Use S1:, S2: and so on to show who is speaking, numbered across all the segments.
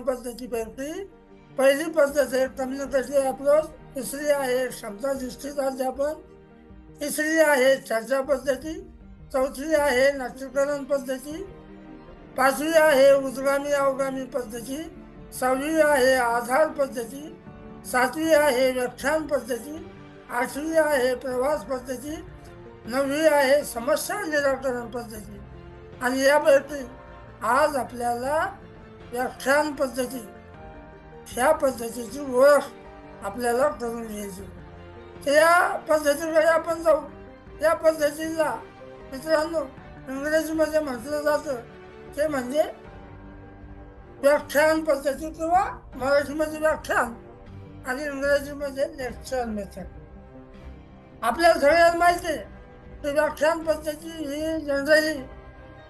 S1: पद्धतीपैकी पहिली पद्धत आहे कम्युनिकेटिव्ह अप्रोच, दुसरी आहे शब्दाधिष्ठित अध्यापन, तिसरी आहे चर्चा पद्धती, चौथी आहे नाट्यकरण पद्धती, पाचवी आहे उद्गामी अवगामी पद्धती, सहावी आहे आधार पद्धती, सातवी आहे व्याख्यान पद्धती, आठवी आहे प्रवास पद्धती, नववी आहे समस्या निराकरण पद्धती. आणि यापैकी आज आपल्याला व्याख्यान पद्धती ह्या पद्धतीची ओळख आपल्याला करून घ्यायची. तर या पद्धतीकडे आपण जाऊ. या पद्धतीला मित्रांनो इंग्रजीमध्ये म्हटलं जातं ते म्हणजे व्याख्यान पद्धती किंवा मराठीमध्ये व्याख्यान आणि इंग्रजीमध्ये लेक्चर मेथड. आपल्याला सगळ्यांना माहिती आहे की व्याख्यान पद्धती ही जनरली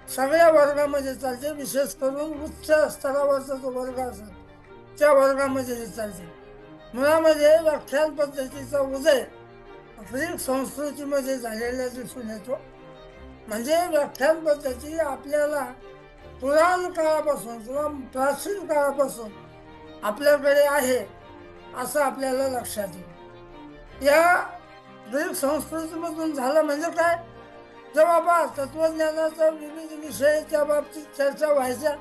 S1: सगळ्या वर्गामध्ये चालते, विशेष करून उच्च स्तरावरचा जो वर्ग असेल त्या वर्गामध्ये चालते. मुळामध्ये व्याख्यान पद्धतीचा उदय ग्रीक संस्कृतीमध्ये झालेला दिसून येतो. म्हणजे व्याख्यान पद्धती आपल्याला पुराण काळापासून किंवा प्राचीन काळापासून आपल्याकडे आहे असं आपल्याला लक्षात येईल. या ग्रीक संस्कृतीमधून झालं म्हणजे काय, जेव्हा तत्वज्ञानाचा विविध विषय त्या बाबतीत चर्चा व्हायच्या,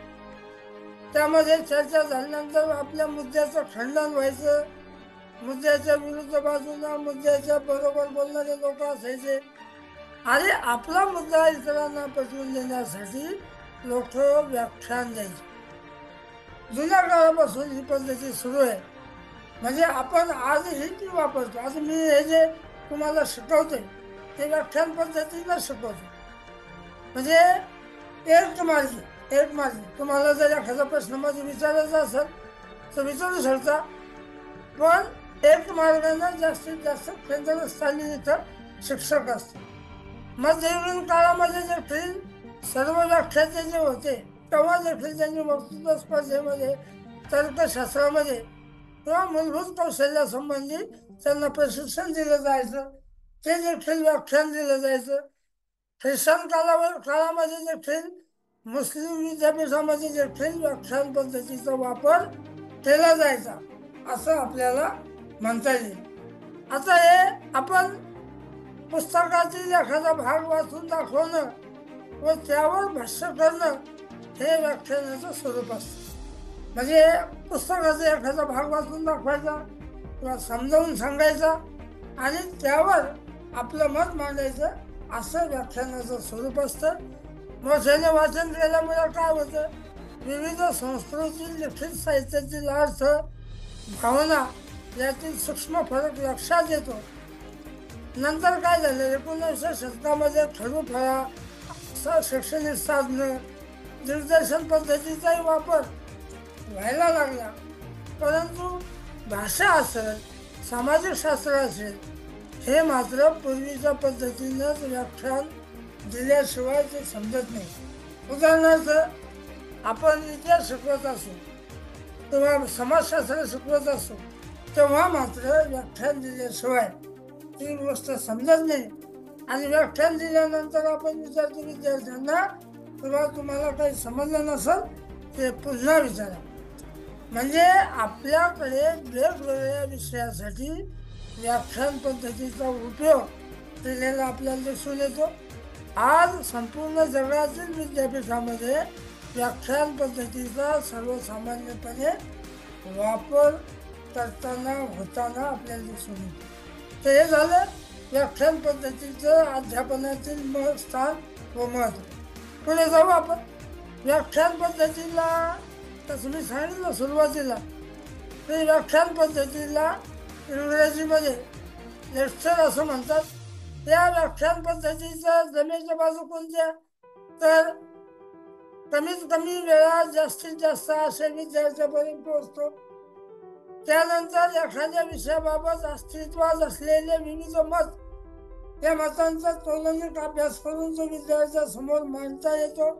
S1: त्यामध्ये चर्चा झाल्यानंतर आपल्या मुद्द्याचं खंडन व्हायचं, मुद्द्याच्या विरुद्ध बाजूला मुद्द्याच्या बरोबर बोलणारे लोक असायचे आणि आपला मुद्दा इतरांना पटवून देण्यासाठी लोक व्याख्यान द्यायचे. जुन्या काळापासून ही पद्धती सुरू आहे. म्हणजे आपण आजही ती वापरतो. आज मी हे जे तुम्हाला शिकवतोय ते व्याख्यान पद्धतीला शिकवतो. म्हणजे एक मार्गी तुम्हाला जर एखादा प्रश्न मध्ये विचारायचा असेल तर विचारू शकता, पण एक मार्गाने जास्तीत जास्त केंद्रस्थानी इथं शिक्षक असतो. मध्ययुगीन काळामध्ये देखील सर्व व्याख्याते जे होते तेव्हा देखील त्यांनी वक्तृत्व स्पर्धेमध्ये, तर्कशास्त्रामध्ये किंवा मूलभूत कौशल्यासंबंधी त्यांना प्रशिक्षण दिलं जायचं, ते देखील व्याख्यान दिलं जायचं. ख्रिश्चन काळामध्ये देखील मुस्लिम विद्यापीठामध्ये देखील व्याख्यान पद्धतीचा वापर केला जायचा असं आपल्याला म्हणता येईल. आता हे आपण पुस्तकातील एखादा भाग वाचून दाखवणं व त्यावर भाष्य करणं हे व्याख्यानाचं स्वरूप असतं. म्हणजे पुस्तकाचा एखादा भाग वाचून दाखवायचा किंवा समजावून सांगायचा आणि त्यावर आपलं मत मांडायचं असं व्याख्यानाचं स्वरूप असतं. मोठ्याने वाचन केल्यामुळे काय होतं, विविध संस्कृती लिखित साहित्यातील अर्थ, भावना यातील सूक्ष्म फरक लक्षात येतो. नंतर काय झालं, 19व्या शतकामध्ये खडूफळा, शैक्षणिक साधनं, दिग्दर्शन पद्धतीचाही वापर व्हायला लागला. परंतु भाषा असेल, सामाजिक शास्त्र असेल, हे मात्र पूर्वीच्या पद्धतीनंच व्याख्यान दिल्याशिवाय ते समजत नाही. उदाहरणार्थ आपण इतिहास शिकवत असू किंवा समाजशास्त्र शिकवत असू तेव्हा मात्र व्याख्यान दिल्याशिवाय ती गोष्ट समजत नाही. आणि व्याख्यान दिल्यानंतर आपण विचारतो विद्यार्थ्यांना, किंवा तुम्हाला काही समजलं नसेल ते पुन्हा विचारा. म्हणजे आपल्याकडे वेगवेगळ्या विषयासाठी व्याख्यान पद्धतीचा उपयोग केलेला आपल्याला दिसून येतो. आज संपूर्ण जगातील विद्यापीठामध्ये व्याख्यान पद्धतीचा सर्वसामान्यपणे वापर होताना आपल्याला दिसून येतो. तर हे झालं व्याख्यान पद्धतीचं अध्यापनातील स्थान व महत्त्व. पुढे जाऊ आपण. व्याख्यान पद्धतीला तसं मी सांगितलं सुरुवातीला, ते व्याख्यान पद्धतीला इंग्रजीमध्ये लेक्चर असं म्हणतात. या व्याख्यान पद्धतीच्या जमेच्या बाजू कोणत्या, तर कमीत कमी वेळात जास्तीत जास्त असे विद्यार्थ्यापर्यंत पोहोचतो. त्यानंतर एखाद्या विषयाबाबत अस्तित्वात असलेले विविध मत, या मतांचा तोलनिक अभ्यास करून तो विद्यार्थ्यासमोर मांडता येतो.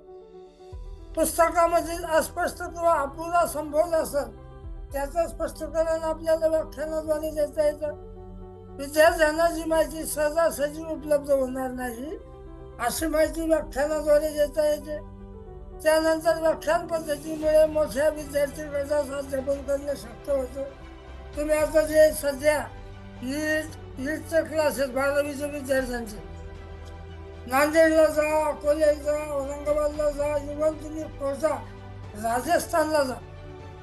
S1: पुस्तकामधील अस्पष्ट किंवा अपुरा संबोध असेल त्याचं स्पष्टीकरण आपल्याला व्याख्यानाद्वारे देता येतं. विद्यार्थ्यांना जी माहिती सहजासहजी उपलब्ध होणार नाही अशी माहिती व्याख्यानाद्वारे देता येते. त्यानंतर व्याख्यान पद्धतीमुळे मोठ्या विद्यार्थी गटाचा जपन करणे शक्य होतं. तुम्ही आता जे सध्या नीटचे क्लासेस 12वीच्या विद्यार्थ्यांचे नांदेडला जा, अकोल्याला जा, औरंगाबादला जा, इव्हन तुम्ही कोटा राजस्थानला जा,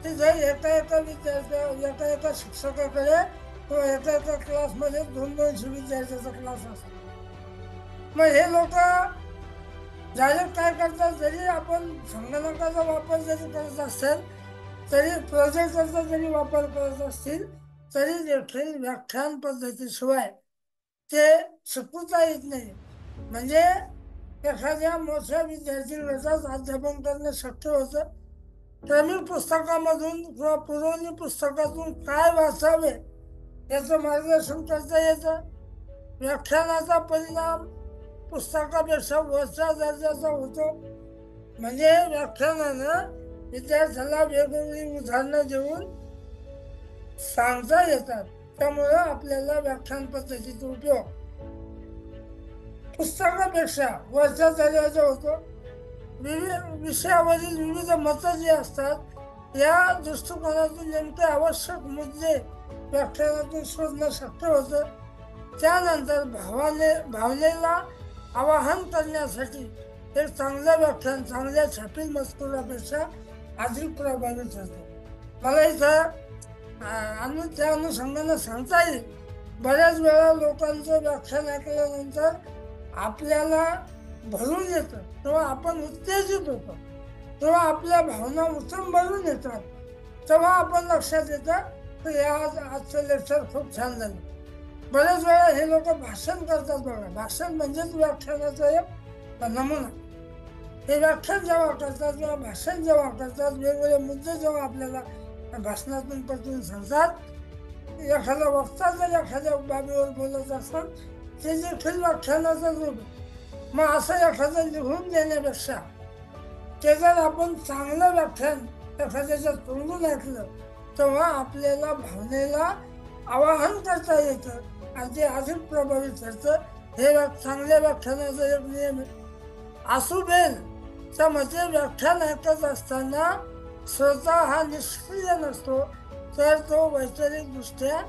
S1: तिथे एका विद्यार्थ्या शिक्षकाकडे किंवा एका क्लासमध्ये 200 विद्यार्थ्याचा क्लास असतो. मग हे लोक डायरेक्ट काय करतात, जरी आपण संगणकाचा वापर जरी करत असेल तरी प्रोजेक्टरचा जरी वापर करत असतील तरी देखील व्याख्यान पद्धतीशिवाय ते शिकवता येत नाही. म्हणजे एखाद्या मोठ्या विद्यार्थी गटात अध्यापन करणे शक्य होतं. क्रमिक पुस्तकामधून किंवा पुरवणी पुस्तकातून काय वाचावे याचं मार्गदर्शन करता येतं. व्याख्यानाचा परिणाम पुस्तकापेक्षा वरच्या दर्जाचा होतो. म्हणजे व्याख्यानानं विद्यार्थ्याला वेगवेगळी उदाहरणं देऊन सांगता येतात. त्यामुळं आपल्याला व्याख्यान पद्धतीचा उपयोग पुस्तकापेक्षा वरच्या दर्जाचा होतो. विविध विषयावरील विविध मतं जी असतात या दृष्टिकोनातून नेमके आवश्यक मुद्दे व्याख्यानातून शोधणं शक्य होतं. त्यानंतर भावनेला आवाहन करण्यासाठी एक चांगलं व्याख्यान चांगल्या छापील मजकुरापेक्षा अधिक प्रभावी ठरतं. मला इथं त्या अनुषंगानं सांगता येईल, बऱ्याच वेळा लोकांचं व्याख्यान ऐकल्यानंतर आपल्याला भरून येतं तेव्हा आपण उत्तेजित होतो, तेव्हा आपल्या भावना उचंबळून येतात, तेव्हा आपण लक्षात येतं की आजचं लेक्चर खूप छान झालं. बऱ्याच वेळा हे लोक भाषण करतात बघा, भाषण म्हणजेच व्याख्यानाचा एक नमुना. हे व्याख्यान जेव्हा करतात किंवा भाषण जेव्हा करतात, वेगवेगळे मुद्दे जेव्हा आपल्याला भाषणातून पटवून सांगतात, एखादा वक्ता जर एखाद्या बाबीवर बोलत असेल ते देखील व्याख्यानाचं रूप. मग असं एखादं लिहून देण्यापेक्षा ते जर आपण चांगलं व्याख्यान एखाद्याच्या तोंडून ऐकलं तेव्हा आपल्याला भावनेला आवाहन करता येतं आणि ते अधिक प्रभावी ठरतं. हे चांगल्या व्याख्यानाचा एक नियम आहे. आसुबेलच्या मते व्याख्यान ऐकत असताना श्रोता हा निष्क्रिय नसतो, तर तो वैचारिकदृष्ट्या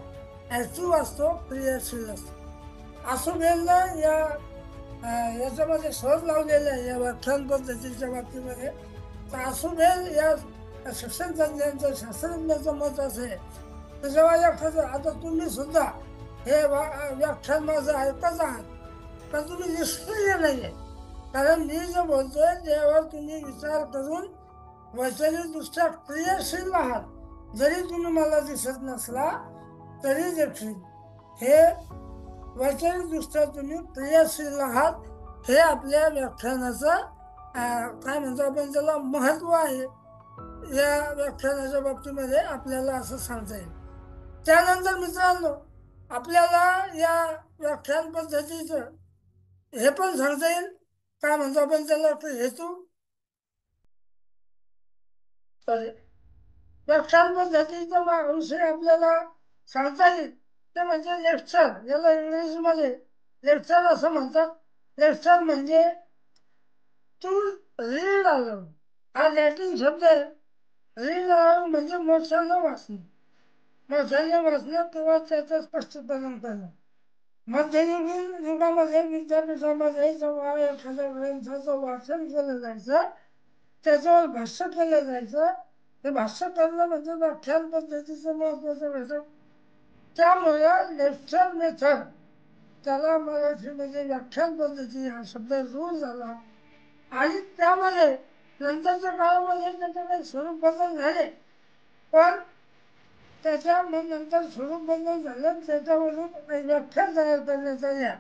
S1: ॲक्टिव्ह असतो, क्रियाशील असतो. आसुबेलनं याच्यामध्ये शोध लावलेला आहे या व्याख्यान पद्धतीच्या बाबतीमध्ये. तर आसुबेल या शिक्षण तज्ञांचं शास्त्रज्ञाचं मत असे तर जेव्हा एखादं, आता तुम्ही सुद्धा हे व्याख्यान माझं ऐकत आहात पण तुम्ही निष्क्रिय नाही आहे, कारण मी जे बोलतोय त्यावर तुम्ही विचार करून वैचारिकदृष्ट्या क्रियाशील आहात. जरी तुम्ही मला दिसत नसला तरी देखील हे वैचारिकदृष्ट्या तुम्ही क्रियाशील आहात. हे आपल्या व्याख्यानाचं काय म्हणतो आपण त्याला महत्त्व आहे. या व्याख्यानाच्या बाबतीमध्ये आपल्याला असं सांगता येईल. त्यानंतर मित्रांनो, आपल्याला या व्याख्यान पद्धतीचं हे पण सांगता येईल, काय म्हणतो आपण त्याला हेतू. व्याख्यान पद्धतीचा विषय आपल्याला सांगता येईल ते म्हणजे लेक्चर. याला इंग्रजीमध्ये लेक्चर असं म्हणतात. लेक्चर म्हणजे टू रीड अलाउड हा लॅटिन शब्द आहे. रीड अलाउड म्हणजे मोठ्यानं वाचणं, मोठ्याने वाचणं किंवा त्याचं स्पष्टीकरण करणं. मध्ययुगीन युगामध्ये विद्यापीठामध्ये जेव्हा एखाद्या ग्रंथाचं वाचन केलं जायचं, त्याच्यावर भाष्य केलं जायचं, हे भाष्य करणं म्हणजे व्याख्यान पद्धतीचं महत्त्वाचं घटक. त्यामुळे लेक्चर मेथड, त्याला मराठीमध्ये व्याख्यान पद्धती हा शब्द रूढ झाला. आणि त्यामध्ये नंतरच्या काळामध्ये त्याचे काही स्वरूप बदल झाले, पण त्याच्या नंतर स्वरूप बदल झालं, त्याच्यावरून व्याख्या तयार करण्यात आल्या.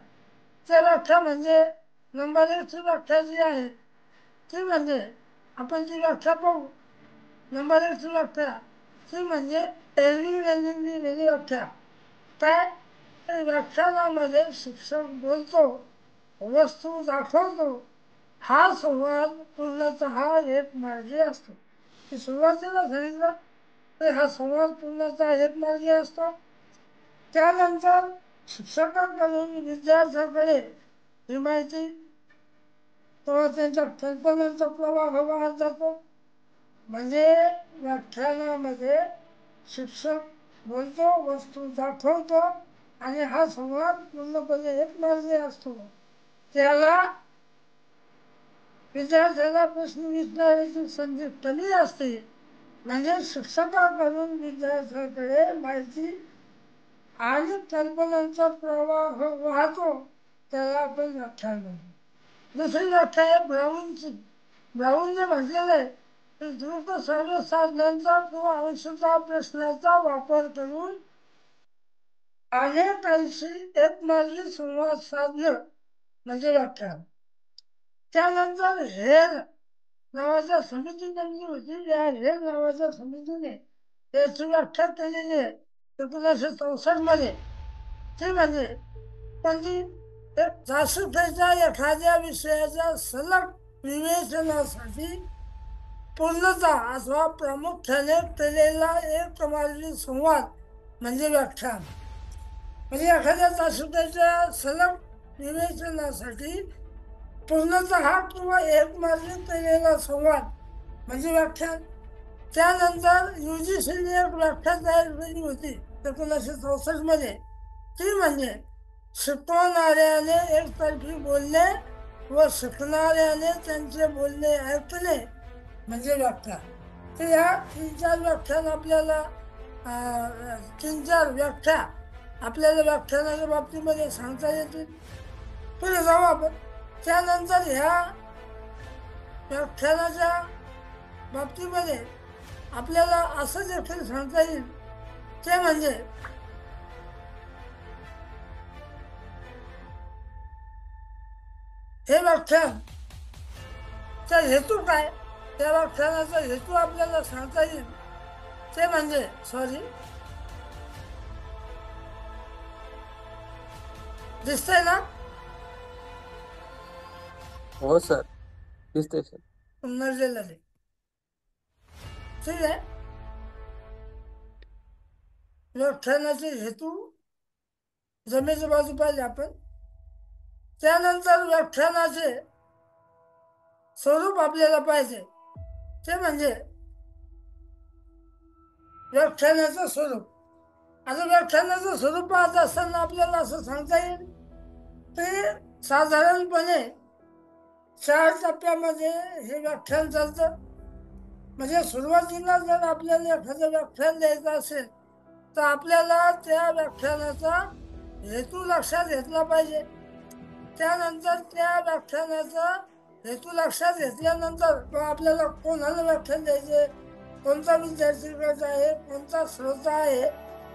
S1: त्या व्याख्या म्हणजे नंबर 1ची व्याख्या जी आहे ती म्हणजे आपण ती व्याख्या पाहू. नंबर 1ची व्याख्या ती म्हणजे वेगळी व्याख्या. काय व्याख्यानामध्ये शिक्षक बोलतो, वस्तू दाखवतो, हा संवाद पूर्णतः एक मार्गी असतो. की सुरुवातीला सांगितलं तर हा संवाद पूर्णतः एक मार्गी असतो. त्यानंतर शिक्षकांकडून विद्यार्थ्याकडे ही माहिती तो त्यांच्या कल्पनेचा प्रवाह वाहत जातो. म्हणजे व्याख्यानामध्ये शिक्षक बोलतो, वस्तू दाखवतो आणि हा संवाद पूर्णपणे एकमार्गी असतो. त्याला विद्यार्थ्याला प्रश्न विचारण्याची संधी कमी असते. म्हणजे शिक्षकाकडून विद्यार्थ्याकडे माहिती आणि कल्पनांचा प्रवाह वाहतो, त्याला आपण व्याख्यान म्हणतो. दुसरी व्याख्या आहे ब्राऊनची. ब्राऊनने म्हटलेलं आहे की द्रुत सर्व साधनांचा किंवा अंशतः प्रश्नाचा वापर करून अनेकांशी एकमार्गी संवाद साधणं म्हणजे व्याख्यान. त्यानंतर हेर नावाच्या समिती नेमली होती. या हेर नावाच्या समितीने याची व्याख्या केलेली आहे 1964 मध्ये. ती म्हणजे कोणती जासूसाच्या एखाद्या विषयाच्या सलग विवेचनासाठी पूर्णतः अथवा प्रामुख्याने केलेला एकमार्गी संवाद म्हणजे व्याख्यान. म्हणजे एखाद्या जासूसाच्या सलग विवेचनासाठी पूर्णतः किंवा एकमार्गी केलेला संवाद म्हणजे व्याख्यान. त्यानंतर UGCने एक व्याख्या तयार केली होती 1964 मध्ये. ती म्हणजे शिकवणाऱ्याने एकतर्फी बोलणे व शिकणाऱ्याने त्यांचे बोलणे ऐकणे म्हणजे व्याख्या. तर या 3-4 व्याख्यान आपल्याला 3-4 व्याख्या आपल्याला व्याख्यानाच्या बाबतीमध्ये सांगता येतील. पुढे जाऊ आपण. त्यानंतर ह्या व्याख्यानाच्या बाबतीमध्ये आपल्याला असं देखील सांगता येईल ते म्हणजे हे व्याख्यानचा हेतू काय. त्या व्याख्यानाचा हेतू आपल्याला सांगता येईल ते म्हणजे दिसतंय ना.
S2: हो सर, दिसतंय सर.
S1: नजरेला दे. ठीक आहे. व्याख्यानाचे हेतू जमेच्या बाजू पाहिले आपण. त्यानंतर व्याख्यानाचे स्वरूप आपल्याला पाहिजे ते म्हणजे व्याख्यानाचं स्वरूप. आता व्याख्यानाचं स्वरूप पाहत असताना आपल्याला असं सांगता येईल की साधारणपणे 4 टप्प्यामध्ये हे व्याख्यान चालतं. म्हणजे सुरुवातीला जर आपल्याला एखादं व्याख्यान द्यायचं असेल तर आपल्याला त्या व्याख्यानाचा हेतू लक्षात घेतला पाहिजे. त्यानंतर त्या व्याख्यानाचा हेतू लक्षात घेतल्यानंतर किंवा आपल्याला कोणाला व्याख्यान द्यायचे, कोणता विद्यार्थी वर्ग आहे, कोणता श्रोता आहे,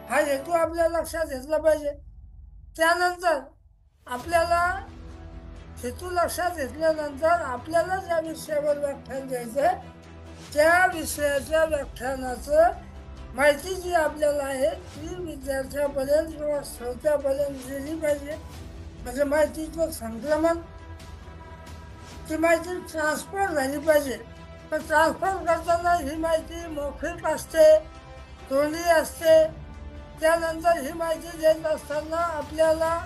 S1: हा हेतू आपल्याला लक्षात घेतला पाहिजे. त्यानंतर आपल्याला हेतू लक्षात घेतल्यानंतर आपल्याला ज्या विषयावर व्याख्यान द्यायचं त्या विषयाच्या व्याख्यानाचं माहिती जी आपल्याला आहे ती विद्यार्थ्यापर्यंत किंवा श्रोत्यापर्यंत गेली पाहिजे. म्हणजे माहितीचं संक्रमण, ती माहिती ट्रान्सफर झाली पाहिजे. पण ट्रान्सफर करताना ही माहिती मौखिक असते, तोंडी असते. त्यानंतर ही माहिती देत असताना आपल्याला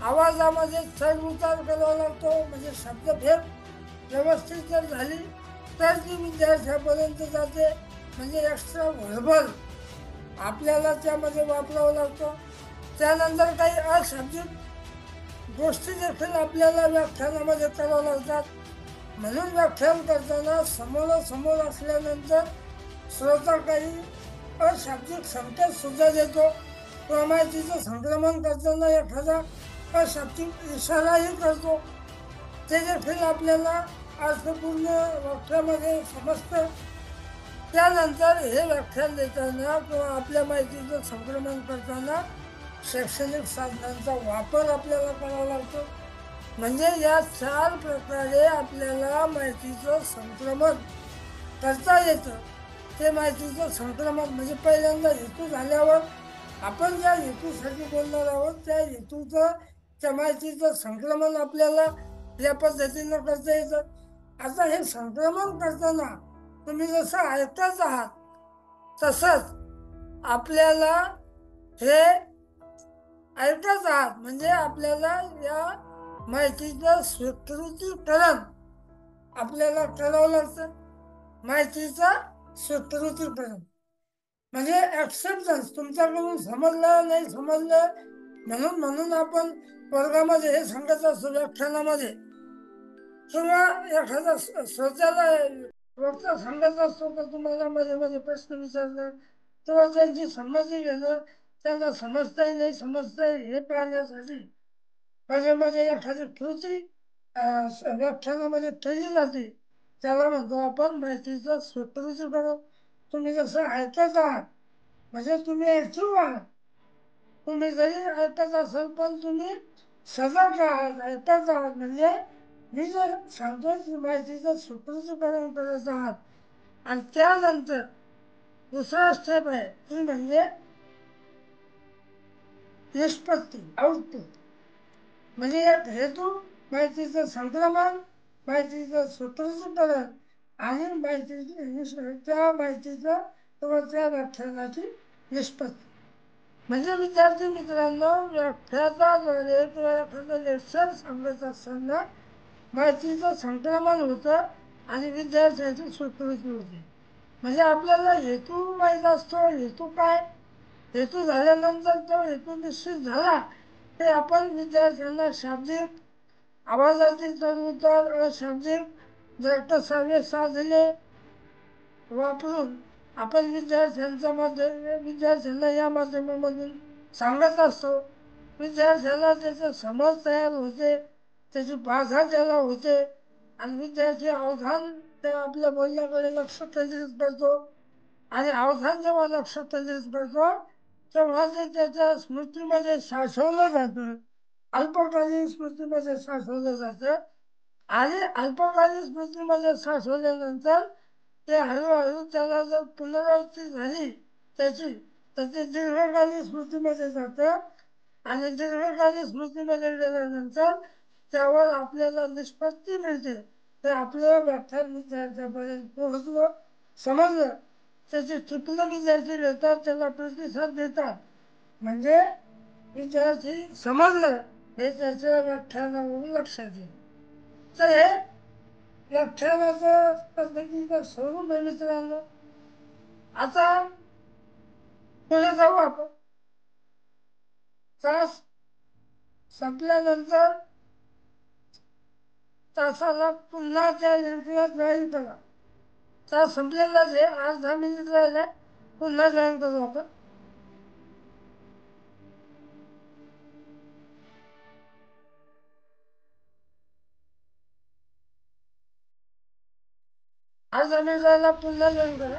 S1: आवाजामध्ये चढ उतार करावा लागतो. म्हणजे शब्दभेद व्यवस्थित जर झाली तर ती विद्यार्थ्यापर्यंत जाते. म्हणजे एक्स्ट्रा व्हर्बल आपल्याला त्यामध्ये वापरावं लागतो. त्यानंतर काही अशाब्दिक गोष्टी देखील आपल्याला व्याख्यानामध्ये करावं लागतात. म्हणून व्याख्यान करताना समोरासमोर असल्यानंतर श्रोता काही अशाब्दिक संकेत सुद्धा देतो किंवा माहितीचं संक्रमण करताना एखादा अशाब्दिक इशाराही करतो. ते देखील आपल्याला अर्थपूर्ण वाक्यामध्ये समजतं. त्यानंतर हे व्याख्यान देताना किंवा आपल्या माहितीचं संक्रमण करताना शैक्षणिक साधनांचा वापर आपल्याला करावा लागतो. म्हणजे या 4 प्रकारे आपल्याला माहितीचं संक्रमण करता येतं. ते माहितीचं संक्रमण म्हणजे पहिल्यांदा हेतू झाल्यावर आपण ज्या हेतूसाठी बोलणार आहोत त्या हेतूचं, त्या माहितीचं संक्रमण आपल्याला या पद्धतीनं करता येतं. आता हे संक्रमण करताना तुम्ही जसं ऐकत आहात तसंच आपल्याला हे ऐकत आहात. म्हणजे आपल्याला या माहितीचं स्वीकृतीकरण आपल्याला करावं लागतं माहितीचा स्वीकृतीकरण, म्हणजे ऍक्सेप्टन्स. तुमच्याकडून समजलं नाही समजलं म्हणून आपण वर्गामध्ये हे सांगत असतो, व्याख्यानामध्ये किंवा एखादा स्वतःला वक्ता सांगत असतो का तुम्हाला मध्ये मध्ये प्रश्न विचारणार तेव्हा त्यांची संमती घेणं, त्यांना समजताही नाही समजताय हे पाहण्यासाठी मध्ये मध्ये एखादी कृती व्याख्यानामध्ये केली जाते, त्याला म्हणतो आपण माहितीचं सूत्रीकरण. तुम्ही जसं ऐकत आहात म्हणजे तुम्ही ऐकू आहात, तुम्ही जरी ऐकत असाल पण तुम्ही सजग आहात, ऐकत आहात. म्हणजे मी जर सांगतो की माहितीचं सूत्रीकरण करत आहात. आणि त्यानंतर दुसरा स्टेप आहे ती म्हणजे निष्पत्ती, आउटपुट. म्हणजे एक हेतू, माहितीचं संक्रमण, माहितीचं सूत्रीकरण आणि त्या माहितीचं किंवा त्या व्याख्यानाची निष्पत्ती. म्हणजे विद्यार्थी मित्रांनो, व्याख्यानाद्वारे किंवा एखादं लेक्चर सांगत असताना माहितीचं संक्रमण होतं आणि विद्यार्थ्याची स्वीकृती होते. म्हणजे आपल्याला हेतू माहीत असतो. हेतू काय, हेतू झाल्यानंतर तो हेतू निश्चित झाला ते आपण विद्यार्थ्यांना शाब्दिक, आवाजातील चढउतार, अशाब्दिक द्रष्टश्राव्य साधने वापरून आपण विद्यार्थ्यांना या माध्यमामधून सांगत असतो. विद्यार्थ्याला त्याचं समज तयार होते, त्याची बाधा त्याला होते आणि विद्यार्थी अवधान त्या आपल्या बोलण्याकडे लक्ष केंद्रित करतो. आणि अवधान जेव्हा लक्ष केंद्रित करतो तेव्हा ते त्याच्या स्मृतीमध्ये साठवलं जातं, अल्पकालीन स्मृतीमध्ये साठवलं जातं. आणि अल्पकालीन स्मृतीमध्ये साठवल्यानंतर ते हळूहळू त्याला जर पुनरावृत्ती झाली त्याची तर ते दीर्घकालीन स्मृतीमध्ये जातं. आणि दीर्घकालीन स्मृतीमध्ये गेल्यानंतर त्यावर आपल्याला निष्पत्ती मिळते. ते आपलं व्याख्यान विद्यार्थ्यापर्यंत पोहोचलं, समजलं, त्याची चुकलं विद्यार्थी देतात, त्याला प्रतिसाद देतात. म्हणजे विद्यार्थी समजलं हे त्याच्या व्याख्यानावरून लक्षात येईल. तर हे व्याख्यानाचं पद्धतीचं स्वरूप आहे मित्रांनो. आता पुढे जाऊ आपण. तास संपल्यानंतर तासाला पुन्हा त्या यंत्रणा जॉईन करा. तास संपलेलाच आहे, 8-10 मिनिट राहिले, पुन्हा जॉईन करू आपण. आज आम्ही जायला पुन्हा जॉईन करा.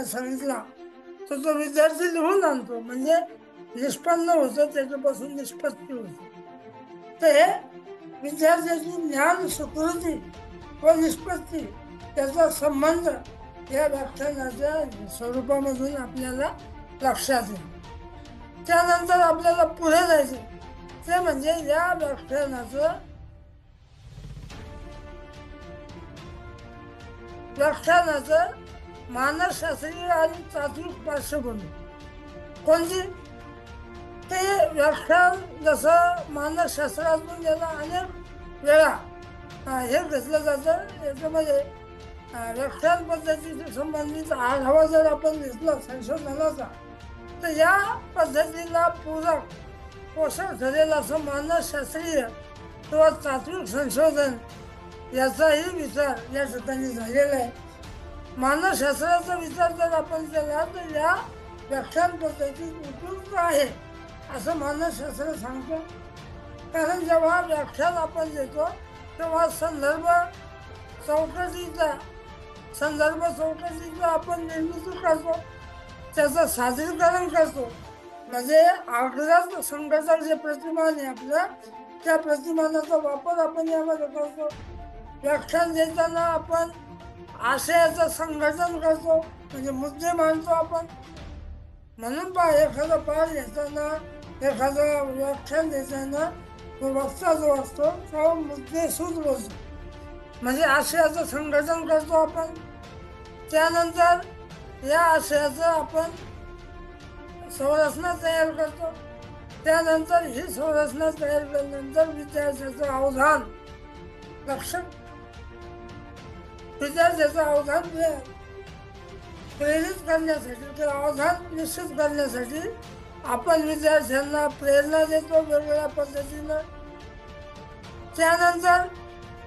S1: सांगितला तर तो विद्यार्थी लिहून आणतो, म्हणजे निष्पन्न होतं, त्याच्यापासून निष्पत्ती होते. तर हे विद्यार्थ्याची ज्ञान सुकृती व निष्पत्ती त्याचा संबंध या व्याख्यानाच्या स्वरूपामधून आपल्याला लक्षात येईल. त्यानंतर आपल्याला पुढे जायचे ते म्हणजे या व्याख्यानाचं मानसशास्त्रीय आणि तात्विक पार्श्वभूमी कोणती. ते व्याख्यान जसं मानसशास्त्रातून त्याला अनेक वेळा हे घेतलं जातं. याच्यामध्ये व्याख्यान पद्धतीशी संबंधित आढावा जर आपण घेतला संशोधनाचा तर या पद्धतीला पूरक पोषक ठरेल असं मानसशास्त्रीय किंवा तात्विक संशोधन याचाही विचार या ठिकाणी झालेला आहे. मानसशास्त्राचा विचार जर आपण केला तर या व्याख्यान पद्धतीत उपयुक्त आहे असं मानसशास्त्र सांगतो. कारण जेव्हा व्याख्यान आपण देतो तेव्हा संदर्भ चौकटीचा आपण निर्मिती करतो, त्याचं सादरीकरण करतो. म्हणजे अग्रज संघटक जे प्रतिमान आहे आपलं, त्या प्रतिमानाचा वापर आपण यामध्ये करतो. व्याख्यान देताना आपण आशयाचं संघटन करतो, म्हणजे मुद्दे मांडतो आपण. म्हणून एखादा पाठ घेताना, एखादं व्याख्यान देताना तो वक्ता जो असतो तो मुद्देसूद बोलतो, म्हणजे आशयाचं संघटन करतो आपण. त्यानंतर या आशयाचं आपण संरचना तयार करतो. त्यानंतर ही संरचना तयार केल्यानंतर विद्यार्थ्याचं अवधान लक्ष विद्यार्थ्याचं अवधान प्रेरित करण्यासाठी किंवा अवधान निश्चित करण्यासाठी आपण विद्यार्थ्यांना प्रेरणा देतो वेगवेगळ्या पद्धतीनं. त्यानंतर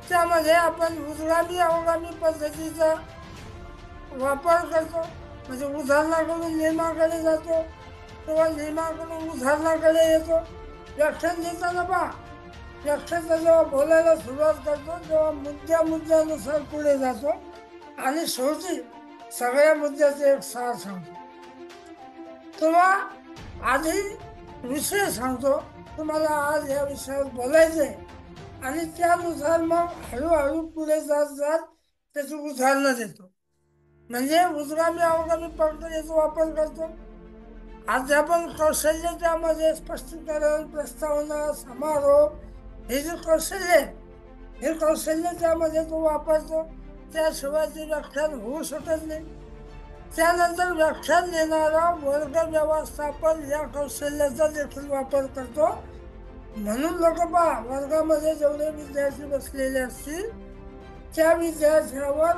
S1: त्यामध्ये आपण उजगामी अवगामी पद्धतीचा वापर करतो. म्हणजे उदाहरणाकडून नियमाकडे जातो किंवा नियमाकडून उदाहरणाकडे येतो. व्याख्यान देताना पहा, व्याख्यानाचा जेव्हा बोलायला सुरुवात करतो तेव्हा मुद्द्यानुसार पुढे जातो आणि शेवटी सगळ्या मुद्द्याचे एक सार सांगतो. किंवा आधी विषय सांगतो, तुम्हाला आज या विषयावर बोलायचं आहे, आणि त्यानुसार मग हळूहळू पुढे जात जात त्याची उदाहरणं देतो. म्हणजे उजगामी अवगामी प्रक्रियेचा वापर करतो. अध्यापन कौशल्य त्यामध्ये स्पष्टीकरण, प्रस्तावना, समारोप हे जे कौशल्य आहे, हे कौशल्य त्यामध्ये तो वापरतो. त्याशिवाय ते व्याख्यान होऊ शकत नाही. त्यानंतर व्याख्यान देणारा वर्ग व्यवस्थापन या कौशल्याचा देखील वापर करतो. म्हणून लोक पहा, वर्गामध्ये जेवढे विद्यार्थी बसलेले असतील त्या विद्यार्थ्यावर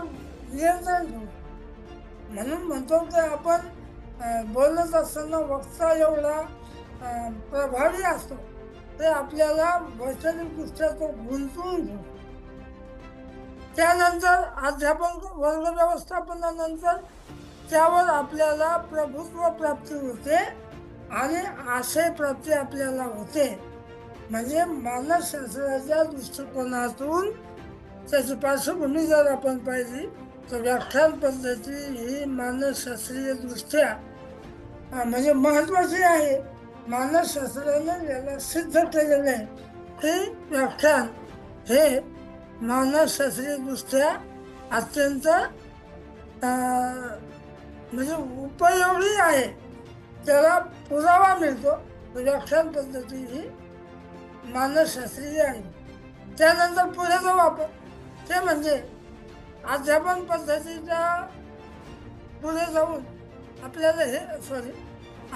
S1: नियंत्रण ठेवतो. म्हणून म्हणतो की आपण बोलत असताना वक्ता एवढा प्रभावी असतो ते आपल्याला वैचारिकदृष्ट्या तो गुंतवून ठेवतो. त्यानंतर अध्यापन वर्ग व्यवस्थापनानंतर त्यावर आपल्याला प्रभुत्व प्राप्ती होते आणि आशय प्राप्ती आपल्याला होते. म्हणजे मानसशास्त्राच्या दृष्टिकोनातून त्याची पार्श्वभूमी जर आपण पाहिली तर व्याख्यान पद्धती ही मानसशास्त्रीय दृष्ट्या म्हणजे महत्त्वाची आहे. मानसशास्त्राने याला सिद्ध केलेलं आहे की व्याख्यान हे मानसशास्त्रीय दृष्ट्या अत्यंत म्हणजे उपयोगी आहे. त्याला पुरावा मिळतो. व्याख्यान पद्धती ही मानसशास्त्रीय आहे. त्यानंतर पुढे जो वापर ते म्हणजे अध्यापन पद्धतीच्या पुढे जाऊन आपल्याला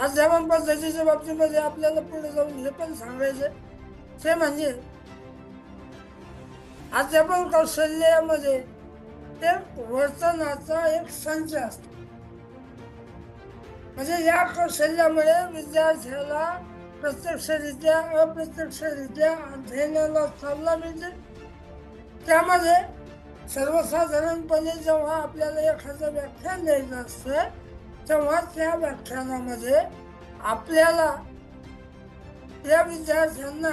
S1: अध्यापन पद्धतीच्या बाबतीमध्ये आपल्याला पुढे जाऊन हे पण सांगायचं ते म्हणजे अध्यापन कौशल्यामध्ये एक वर्तनाचा एक संच असतो. म्हणजे या कौशल्यामुळे विद्यार्थ्याला प्रत्यक्षरित्या अप्रत्यक्षरित्या अध्ययनाला चालना मिळते. त्यामध्ये सर्वसाधारणपणे जेव्हा आपल्याला एखादं व्याख्यान द्यायचं असतं तेव्हा त्या व्याख्यानामध्ये आपल्याला या विद्यार्थ्यांना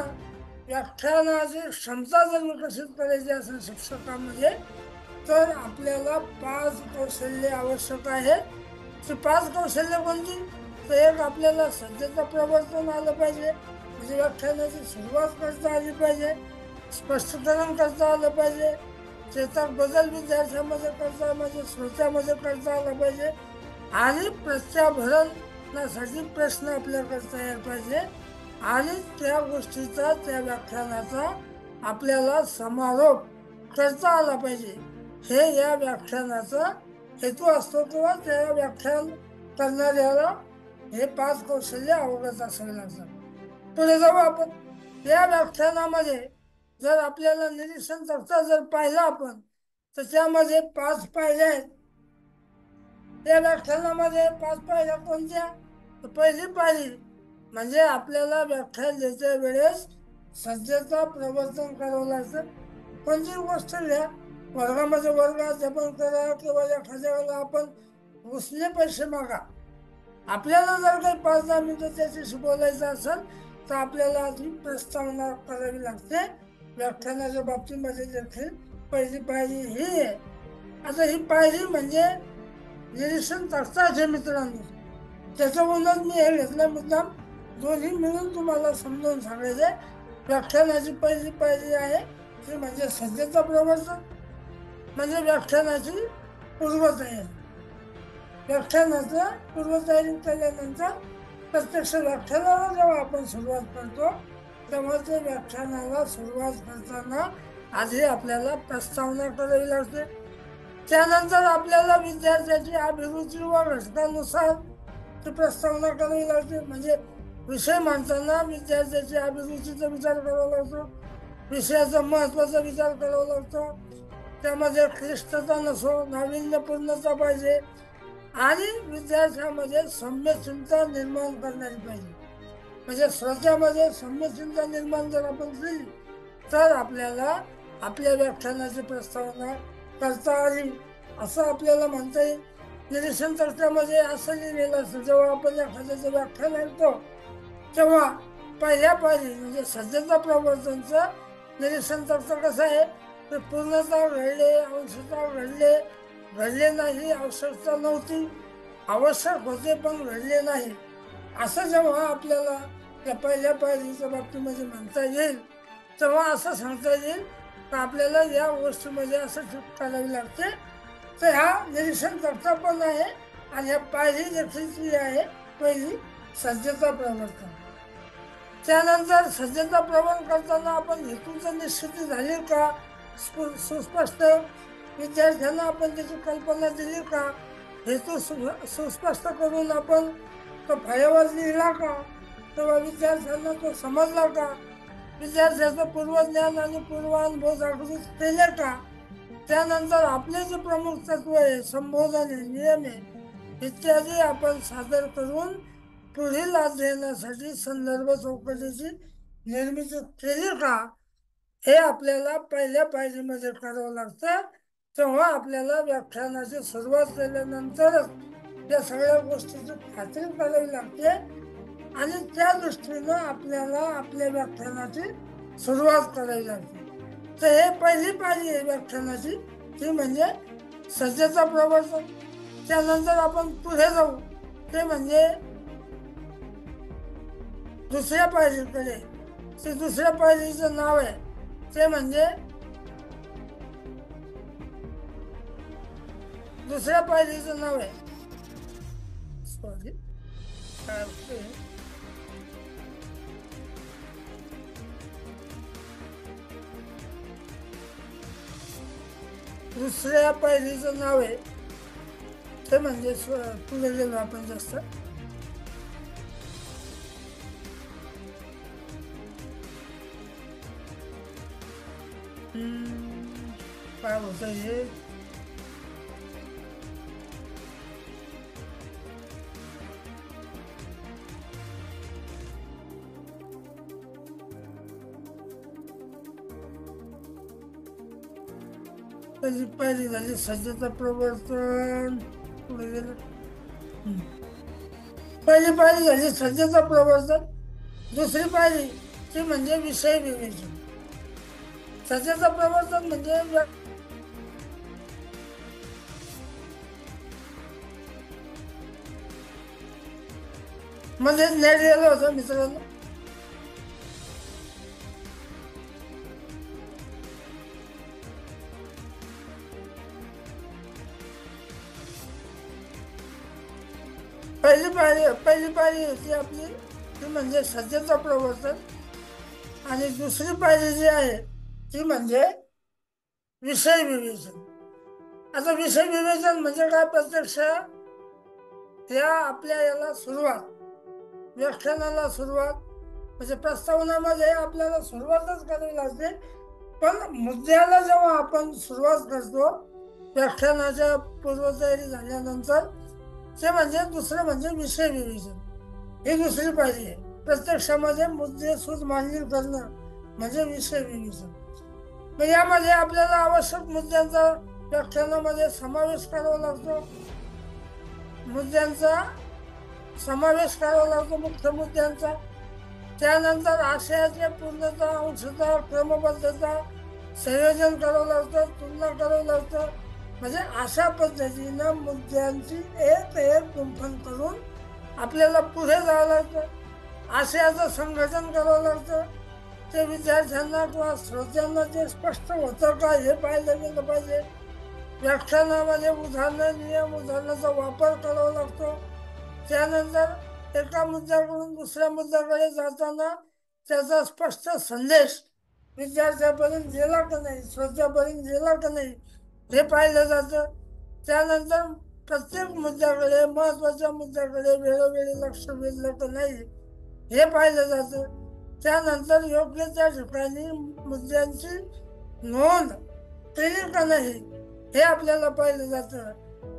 S1: व्याख्यानाची क्षमता जर विकसित करायची असेल शिक्षकामध्ये तर आपल्याला 5 कौशल्य आवश्यक आहेत. ती 5 कौशल्य कोणती? तर एक आपल्याला सध्याचं प्रवर्तन आलं पाहिजे. म्हणजे व्याख्यानाची सुरुवात करता आली पाहिजे, स्पष्टीकरण करता आलं पाहिजे, त्याचा बदल विद्यार्थ्यांमध्ये करता म्हणजे श्रोत्यामध्ये करता आला पाहिजे, आणि प्रत्याभरणासाठी प्रश्न आपल्या करता यायला पाहिजे, आणि त्या गोष्टीचा त्या व्याख्यानाचा आपल्याला समारोप करता आला पाहिजे. हे या व्याख्यानाचा हेतू असतो किंवा त्या व्याख्यान करणाऱ्याला हे 5 कौशल्य अवगत असावे लागतात. पुढे जाऊ आपण. या व्याख्यानामध्ये जर आपल्याला निरीक्षण तक्ता जर पाहिला आपण तर त्यामध्ये 5 पायऱ्या आहेत. त्या व्याख्यानामध्ये 5 पायऱ्या कोणत्या? तर पहिली पायरी म्हणजे आपल्याला व्याख्यान द्यायच्या वेळेस सध्याचा प्रवर्तन करावं लागतं. कोणती गोष्ट घ्या, वर्गामध्ये वर्ग अध्यापन करा किंवा एखाद्या वेळेला आपण उसने पैसे मागा. आपल्याला जर काही 5-10 मिनिटं त्याच्याशी बोलायचं असेल तर आपल्याला आधी प्रस्तावना करावी लागते. व्याख्यानाच्या बाबतीमध्ये देखील पहिली पायरी ही आहे. आता ही पायरी म्हणजे निरीक्षण तक्ताचे मित्रांनो. त्याच्यावरूनच मी हे घेतलं मुद्दाम दोन्ही मिळून तुम्हाला समजावून सांगायचे. व्याख्यानाची पहिली पायरी आहे ती म्हणजे सध्याचा प्रवर्तन, म्हणजे व्याख्यानाची पूर्वतयारी. व्याख्यानाचं पूर्वतयारी केल्यानंतर प्रत्यक्ष व्याख्यानाला जेव्हा आपण सुरुवात करतो तेव्हा ते व्याख्यानाला सुरुवात करताना आधी आपल्याला प्रस्तावना करावी लागते. त्यानंतर आपल्याला विद्यार्थ्याची अभिरुची व घटकानुसार ती प्रस्तावना करावी लागते. म्हणजे विषय मांडताना विद्यार्थ्याची अभिरुचीचा विचार करावा लागतो, विषयाचा महत्वाचा विचार करावा लागतो, त्यामध्ये क्लिष्टता नसो, नाविन्यपूर्णता पाहिजे आणि विद्यार्थ्यामध्ये सम्यक निर्माण करणारी पाहिजे. म्हणजे श्रोत्यामध्ये सम्यक निर्माण जर आपण केली तर आपल्याला आपल्या व्याख्यानाची प्रस्तावना करता आली असं आपल्याला म्हणता येईल. निरीक्षण तर्कामध्ये असं लिहिलेलं असतं, जेव्हा आपण एखाद्याचं व्याख्यान ऐकतो तेव्हा पहिल्या पायरी म्हणजे सध्याचा प्रवर्तनचं निरीक्षण तर्क कसं आहे ते पूर्णतः घडले, अंशतः घडले, घडले नाही, आवश्यकता नव्हती, आवश्यक होते पण घडले नाही, असं जेव्हा आपल्याला त्या पहिल्या पायरीच्या बाबतीमध्ये म्हणता येईल तेव्हा असं सांगता येईल तर आपल्याला या गोष्टीमध्ये असं चूक करावी लागते. तर हा निरीक्षण कर्ता पण आहे आणि ह्या पायरी देखील जी आहे पहिली सज्जता प्रवर्तन. त्यानंतर सज्जता प्रवर्तन करताना आपण हेतूचं निश्चिती झाली का, सुस्पष्ट विद्यार्थ्यांना आपण त्याची कल्पना दिली का, हेतू सुस्पष्ट करून आपण तो फळ्यावर लिहिला का, तेव्हा विद्यार्थ्यांना तो समजला का, विद्यार्थ्याचं पूर्वज्ञान आणि पूर्वानुभव जागृत केले का, त्यानंतर आपले जे प्रमुख तत्व आहे, संबोधन आहे, नियम आहे इत्यादी आपण सादर करून पुढील अध्ययनासाठी संदर्भ चौकटीची निर्मिती केली का, हे आपल्याला पहिल्या पायरीमध्ये करावं लागतं. तेव्हा आपल्याला व्याख्यानाची सुरुवात केल्यानंतरच या सगळ्या गोष्टीची खात्री करावी लागते आणि त्या दृष्टीनं आपल्याला आपल्या व्याख्यानाची सुरुवात करावी लागते. तर हे पहिली पायरी आहे व्याख्यानाची, ती म्हणजे सज्जता प्रवर्तन. त्यानंतर आपण पुढे जाऊ ते म्हणजे दुसऱ्या पायरीकडे. ते दुसऱ्या पायरीचं नाव आहे ते म्हणजे दुसऱ्या पायरीचं नाव आहे सॉरी दुसऱ्या पायरीचं नाव आहे ते म्हणजे पुढे गेलो आपण जास्त काय होतं हे पहिली झाली सज्जता प्रवर्तन. पुढे गेलं पहिली पायरी झाली सज्जता प्रवर्तन. दुसरी पायरी ती म्हणजे विषय विवेचन. सज्जता प्रवर्तन म्हणजे म्हणजे नेट गेलं होतं मित्रांनो. पहिली पायरी होती आपली ती म्हणजे सज्जता प्रवर्तन आणि दुसरी पायरी जी आहे ती म्हणजे विषय विवेचन. आता विषय विवेचन म्हणजे काय, प्रत्यक्ष या आपल्या याला सुरुवात, व्याख्यानाला सुरुवात म्हणजे प्रस्तावनामध्ये आपल्याला सुरुवातच करावी लागते, पण मुद्द्याला जेव्हा आपण सुरुवात करतो व्याख्यानाच्या पूर्वतयारी झाल्यानंतर ते म्हणजे दुसरं म्हणजे विषय विवेचन. ही दुसरी पायरी आहे. प्रत्यक्षामध्ये मुद्दे सूद मांडणी करणं म्हणजे विषय विवेचन. मग यामध्ये आपल्याला आवश्यक मुद्द्यांचा व्याख्यानामध्ये समावेश करावा लागतो, मुद्द्यांचा समावेश करावा लागतो, मुख्य मुद्द्यांचा. त्यानंतर आशयाचे पूर्णता, अंशता, क्रमबद्धता, संयोजन करावं लागतं, तुलना करावं लागतं. म्हणजे अशा पद्धतीनं मुद्द्यांची एक गुंफण करून आपल्याला पुढे जावं लागतं. आशयाचं संघटन करावं लागतं. ते विद्यार्थ्यांना किंवा श्रोत्यांना ते स्पष्ट होतं का हे पाहिलं गेलं पाहिजे. व्याख्यानामध्ये उदाहरणं, नियम, उदाहरणाचा वापर करावा लागतो. त्यानंतर एका मुद्द्याकडून दुसऱ्या मुद्द्याकडे जाताना त्याचा स्पष्ट संदेश विद्यार्थ्यापर्यंत गेला का नाही, श्रोत्यापर्यंत गेला का नाही हे पाहिलं जातं. त्यानंतर प्रत्येक मुद्द्याकडे, महत्वाच्या मुद्द्याकडे वेळोवेळी लक्ष वेधलं का नाही हे पाहिलं जातं. त्यानंतर योग्य त्या ठिकाणी मुद्द्यांची नोंद केली का नाही हे आपल्याला पाहिलं जातं.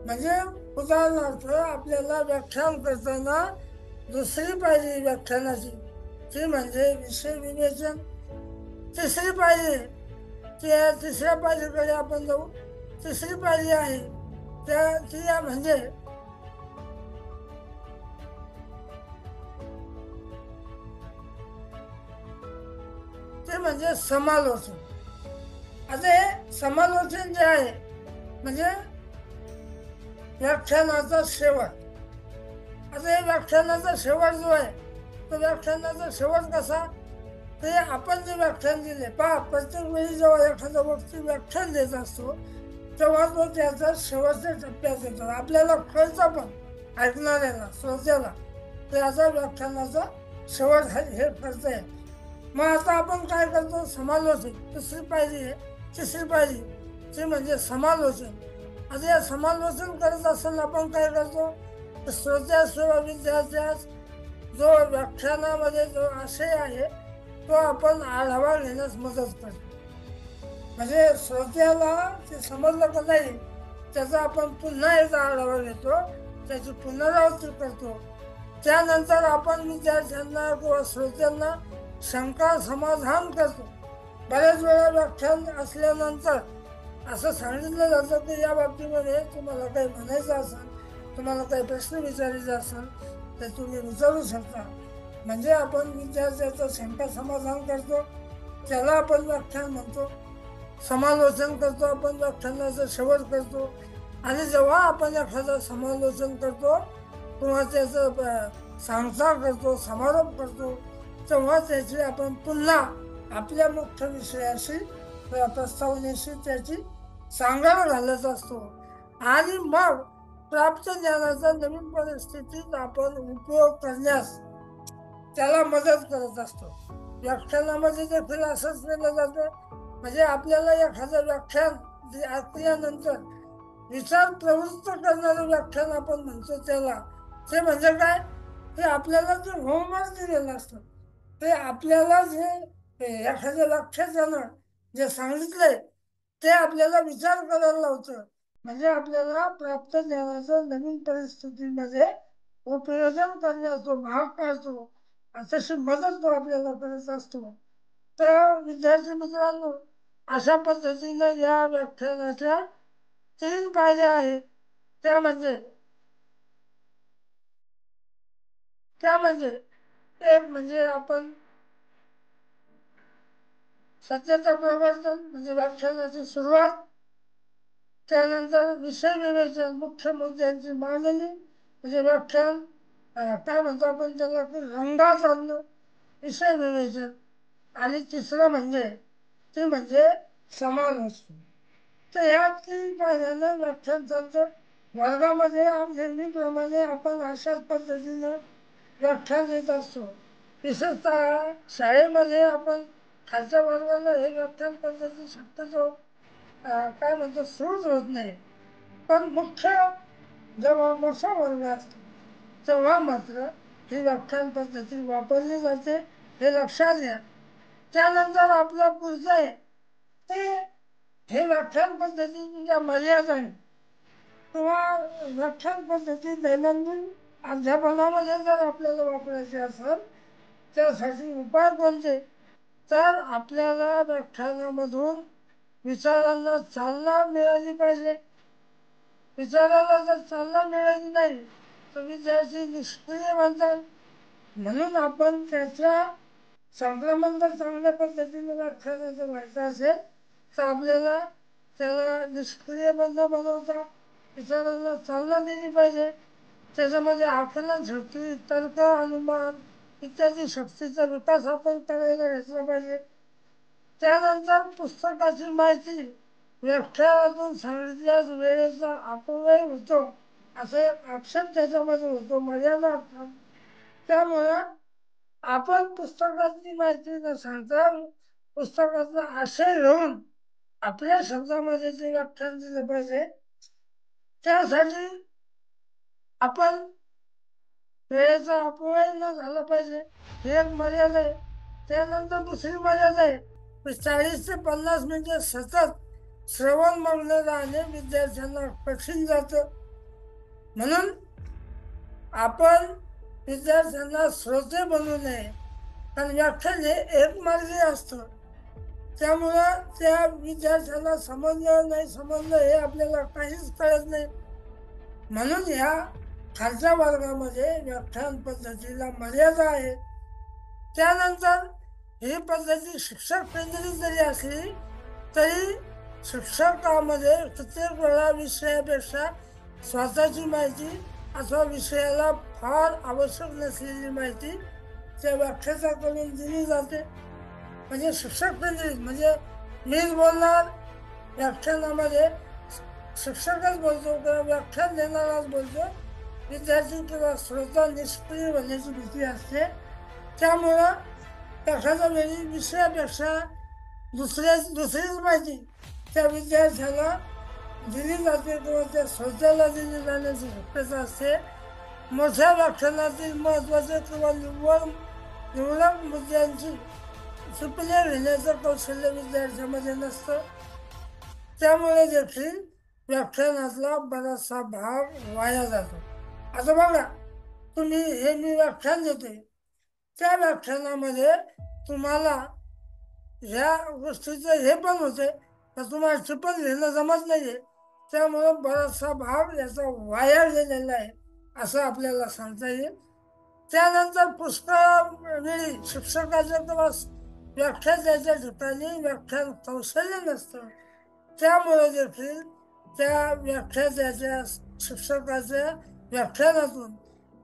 S1: म्हणजे उदाहरणार्थ आपल्याला व्याख्यान करताना दुसरी पायरी व्याख्यानाची ती म्हणजे विषय विवेचन. तिसरी पायरी त्या तिसऱ्या पायरीकडे आपण जाऊ. तिसरी पायरी आहे त्या ती म्हणजे ते म्हणजे समालोचन. आता हे समालोचन जे आहे म्हणजे व्याख्यानाचा शेवट. आता हे व्याख्यानाचा शेवट जो आहे तो व्याख्यानाचा शेवट कसा, ते आपण जे व्याख्यान दिले पहा, प्रत्येक वेळी जेव्हा एखादा व्यक्ती व्याख्यान देत असतो तेव्हा तो त्याचा शेवटच्या टप्प्यात येतो. आपल्याला कळतं पण ऐकणाऱ्याला श्रोत्याला त्याचा व्याख्यानाचा शेवट हे करता येईल. मग आता आपण काय करतो, समालोचन. तिसरी पायरी आहे, तिसरी पायरी ती म्हणजे समालोचन. आता या समालोचन करत असताना आपण काय करतो, श्रोत्यास किंवा विद्यार्थ्यास जो व्याख्यानामध्ये जो आशय आहे तो आपण आढावा घेण्यास मदत करतो. म्हणजे श्रोत्याला ते समजलं का नाही त्याचा आपण पुन्हा एकदा आढावा घेतो, त्याची पुनरावृत्ती करतो. त्यानंतर आपण विद्यार्थ्यांना किंवा श्रोत्यांना शंका समाधान करतो. बऱ्याच वेळा व्याख्यान असल्यानंतर असं सांगितलं जातं की या बाबतीमध्ये तुम्हाला काही म्हणायचं असेल, तुम्हाला काही प्रश्न विचारायचे असेल तर तुम्ही विचारू शकता. म्हणजे आपण विद्यार्थ्याचं शंका समाधान करतो, त्याला आपण व्याख्यान म्हणतो. समालोचन करतो आपण, व्याख्यानाचा शेवट करतो. आणि जेव्हा आपण एखादं समालोचन करतो किंवा त्याचं सांगता करतो, समारोप करतो, तेव्हा त्याची आपण पुन्हा आपल्या मुख्य विषयाशी प्रस्तावनेशी त्याची सांगड घालत असतो. आणि मग प्राप्त ज्ञानाचा नवीन परिस्थितीत आपण उपयोग करण्यास त्याला मदत करत असतो. व्याख्यानामध्ये देखील असंच केलं जातं. म्हणजे आपल्याला एखादं व्याख्यान ऐकल्यानंतर विचार प्रवृत्त करणारं व्याख्यान आपण म्हणतो त्याला. ते म्हणजे काय, ते आपल्याला जे होमवर्क दिलेलं असतं ते आपल्याला जे एखाद्या व्याख्यानानं जे सांगितलंय ते आपल्याला विचार करायला लावतं. म्हणजे आपल्याला प्राप्त ज्ञानाचं नवीन परिस्थितीमध्ये उपयोजन करण्यास तो भाग पाडतो. तशी मदत तो आपल्याला करत असतो. तर विद्यार्थी मित्रांनो, अशा पद्धतीनं या व्याख्यानाच्या 3 पायऱ्या आहेत. त्यामध्ये एक म्हणजे आपण सत्याचं प्रवर्तन म्हणजे व्याख्यानाची सुरुवात. त्यानंतर विषय विवेचन, मुख्य मुद्द्यांची मांडणी म्हणजे व्याख्यान काय म्हणतो आपण त्याला रंगात आणणं, विषय विवेचन. आणि तिसरं म्हणजे ते म्हणजे समालोचन. तर या 3 पायऱ्यानं व्याख्यान चालतं. वर्गामध्ये नेहमीप्रमाणे आपण अशाच पद्धतीनं व्याख्यान देत असतो. विशेषतः शाळेमध्ये आपण खालच्या वर्गाला हे व्याख्यान पद्धती शक्यतो काय म्हणतो सूट होत नाही. पण मुख्य जेव्हा मोठा वर्ग असतो तेव्हा मात्र ही व्याख्यान पद्धती वापरली जाते, हे लक्षात घ्या. त्यानंतर आपलं पुढचं आहे ते हे व्याख्यान पद्धतीच्या मर्यादा आहे किंवा व्याख्यान पद्धती दैनंदिन अध्यापनामध्ये जर आपल्याला वापरायची असेल त्यासाठी उपाय कोणते, तर आपल्याला व्याख्यानामधून विचारांना चालना मिळाली पाहिजे. विचाराला जर चालना मिळाली नाही तर विद्यार्थी निष्क्रिय बनतात. म्हणून आपण त्याच्या संक्रमण जर चांगल्या पद्धतीने व्याख्यानाचं व्हायचं असेल तर आपल्याला त्याला निष्क्रिय बंद बनवता विचारांना चालना दिली पाहिजे. त्याच्यामध्ये आकलन शक्ती, तर्क, अनुमान इत्यादी शक्तीचा विकास आपण करायला घेतला पाहिजे. त्यानंतर पुस्तकाची माहिती व्याख्यानातून सांगितल्यास वेळेचा अपव्यय होतो असे आक्षेप त्याच्यामध्ये होतो, मर्यादा असतात. त्यामुळं आपण पुस्तकाची माहिती न सांगता पुस्तकाचा आशय घेऊन आपल्या शब्दामध्ये जे व्याख्यान दिले पाहिजे. त्यासाठी आपण वेळेचा अपव्यय न झाला पाहिजे ही एक मर्यादा आहे. त्यानंतर दुसरी मर्यादा आहे 40 ते 50 मिनिटं सतत श्रवण मग्न राहणे विद्यार्थ्यांना कठीण जातं. म्हणून आपण विद्यार्थ्यांना श्रोते बनवू नये, कारण व्याख्यान हे एकमार्गी असतं. त्यामुळं त्या विद्यार्थ्याला समजलं नाही समजलं हे आपल्याला काहीच कळत नाही. म्हणून ह्या खालच्या वर्गामध्ये व्याख्यान पद्धतीला मर्यादा आहे. त्यानंतर ही पद्धती शिक्षक केंद्रित जरी असली तरी शिक्षकामध्ये कित्येक वेळा विषयापेक्षा स्वतःची माहिती अथवा विषयाला फार आवश्यक नसलेली माहिती त्या व्याख्यात्याकडून दिली जाते. म्हणजे शिक्षक केंद्रित म्हणजे मीच बोलणार व्याख्यानामध्ये, शिक्षकच बोलतो किंवा व्याख्यान देणाराच बोलतो, विद्यार्थी किंवा श्रोता निष्क्रिय होण्याची भीती असते. त्यामुळं एखाद्या वेळी विषयापेक्षा दुसरीच माहिती त्या विद्यार्थ्याला दिली जाते किंवा त्या श्रोत्याला दिली जाण्याची शक्यता असते. मोठ्या व्याख्यानातील महत्त्वाचे किंवा निवडक मुद्द्यांची सुपल्या घेण्याचं कौशल्य विद्यार्थ्यामध्ये नसतं. त्यामुळे देखील व्याख्यानातला बराचसा भाग वाया जातो. आता बघा, तुम्ही हे मी व्याख्यान देते, त्या व्याख्यानामध्ये तुम्हाला ह्या गोष्टीचं हे पण होते तर तुम्हाला टिप्पण लिहिणं जमत नाही आहे. त्यामुळं बराचसा भाग याचा वाया गेलेला आहे असं आपल्याला सांगता येईल. त्यानंतर पुष्कळ वेळी शिक्षकाचं किंवा व्याख्यान द्यायच्या ठिकाणी व्याख्यान कौशल्य नसतं. त्यामुळे देखील त्या व्याख्यात्याच्या शिक्षकाच्या व्याख्यानातून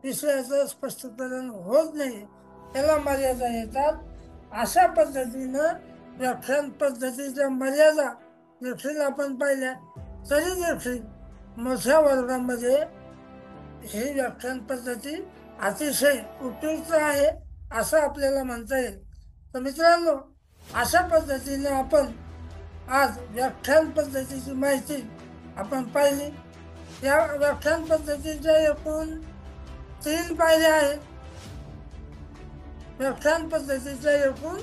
S1: विषयाचं स्पष्टीकरण होत नाही, त्याला मर्यादा येतात. अशा पद्धतीनं व्याख्यान पद्धतीच्या मर्यादा देखील आपण पाहिल्या. तरी देखील मोठ्या वर्गामध्ये ही व्याख्यान पद्धती अतिशय उपयुक्त आहे असं आपल्याला म्हणता येईल. तर मित्रांनो, अशा पद्धतीने आपण आज व्याख्यान पद्धतीची माहिती आपण पाहिली. या व्याख्यान पद्धतीच्या एकूण 3 पायऱ्या आहेत. व्याख्यान पद्धतीच्या एकूण